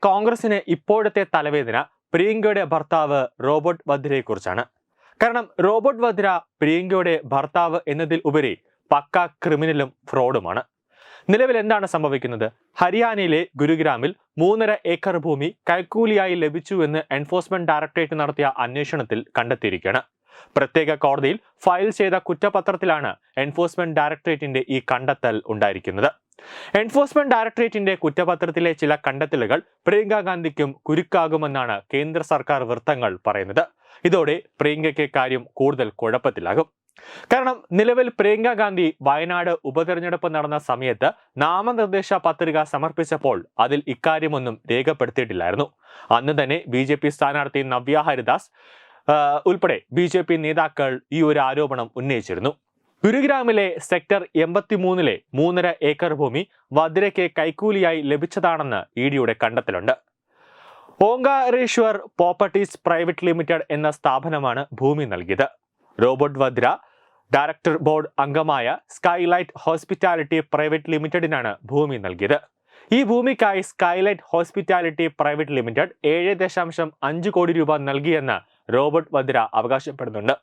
കോൺഗ്രസിന് ഇപ്പോഴത്തെ തലവേദന പ്രിയങ്കയുടെ ഭർത്താവ് റോബർട്ട് വദ്രയെക്കുറിച്ചാണ്. കാരണം റോബർട്ട് വദ്ര പ്രിയങ്കയുടെ ഭർത്താവ് എന്നതിൽ ഉപരി പക്ക ക്രിമിനലും ഫ്രോഡുമാണ്. നിലവിൽ എന്താണ് സംഭവിക്കുന്നത്? ഹരിയാനയിലെ ഗുരുഗ്രാമിൽ 3.5 ഏക്കർ ഭൂമി കൈക്കൂലിയായി ലഭിച്ചു എന്ന് എൻഫോഴ്സ്മെന്റ് ഡയറക്ടറേറ്റ് നടത്തിയ അന്വേഷണത്തിൽ കണ്ടെത്തിയിരിക്കുകയാണ്. പ്രത്യേക കോടതിയിൽ ഫയൽ ചെയ്ത കുറ്റപത്രത്തിലാണ് എൻഫോഴ്സ്മെന്റ് ഡയറക്ടറേറ്റിന്റെ ഈ കണ്ടെത്തൽ ഉണ്ടായിരിക്കുന്നത്. എൻഫോഴ്സ്മെന്റ് ഡയറക്ടറേറ്റിന്റെ കുറ്റപത്രത്തിലെ ചില കണ്ടെത്തലുകൾ പ്രിയങ്ക ഗാന്ധിക്കും കുരുക്കാകുമെന്നാണ് കേന്ദ്ര സർക്കാർ വൃത്തങ്ങൾ പറയുന്നത്. ഇതോടെ പ്രിയങ്കയ്ക്ക് കാര്യം കൂടുതൽ കുഴപ്പത്തിലാകും. കാരണം നിലവിൽ പ്രിയങ്ക ഗാന്ധി വയനാട് ഉപതെരഞ്ഞെടുപ്പ് നടന്ന സമയത്ത് നാമനിർദ്ദേശ പത്രിക സമർപ്പിച്ചപ്പോൾ അതിൽ ഇക്കാര്യമൊന്നും രേഖപ്പെടുത്തിയിട്ടില്ലായിരുന്നു. അന്ന് തന്നെ BJP സ്ഥാനാർത്ഥി നവ്യ ഹരിദാസ് ഉൾപ്പെടെ BJP നേതാക്കൾ ഈ ഒരു ആരോപണം ഉന്നയിച്ചിരുന്നു. ഗുരുഗ്രാമിലെ സെക്ടർ 83-ലെ 3.5 ഏക്കർ ഭൂമി വദ്രയ്ക്ക് കൈക്കൂലിയായി ലഭിച്ചതാണെന്ന് EDയുടെ കണ്ടെത്തലുണ്ട്. ഓങ്കാരേശ്വർ പ്രോപ്പർട്ടീസ് പ്രൈവറ്റ് ലിമിറ്റഡ് എന്ന സ്ഥാപനമാണ് ഭൂമി നൽകിയത്. റോബർട്ട് വദ്ര ഡയറക്ടർ ബോർഡ് അംഗമായ സ്കൈലൈറ്റ് ഹോസ്പിറ്റാലിറ്റി പ്രൈവറ്റ് ലിമിറ്റഡിനാണ് ഭൂമി നൽകിയത്. ഈ ഭൂമിക്കായി സ്കൈലൈറ്റ് ഹോസ്പിറ്റാലിറ്റി പ്രൈവറ്റ് ലിമിറ്റഡ് 7.5 കോടി രൂപ നൽകിയെന്ന് റോബർട്ട് വദ്ര അവകാശപ്പെടുന്നുണ്ട്.